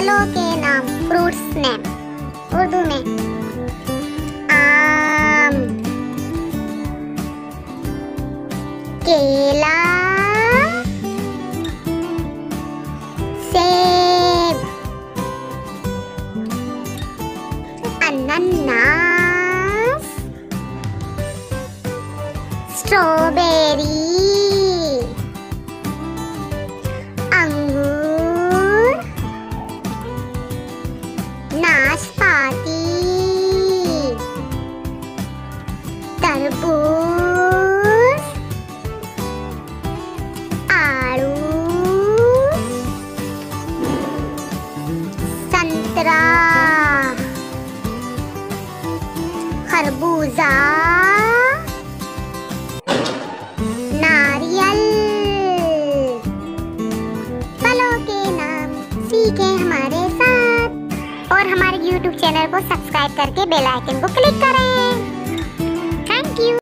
फलों के नाम, फ्रूट्स नेम उर्दू में आम, केला, सेब, अनानास, स्ट्रॉबेरी, अंगूर, नाशपाती, तरबूज, आड़ू, संतरा, खरबूजा, नारियल। फलों के नाम सीखें हमारे साथ और हमारे YouTube चैनल को सब्सक्राइब करके बेल आइकन को क्लिक करें।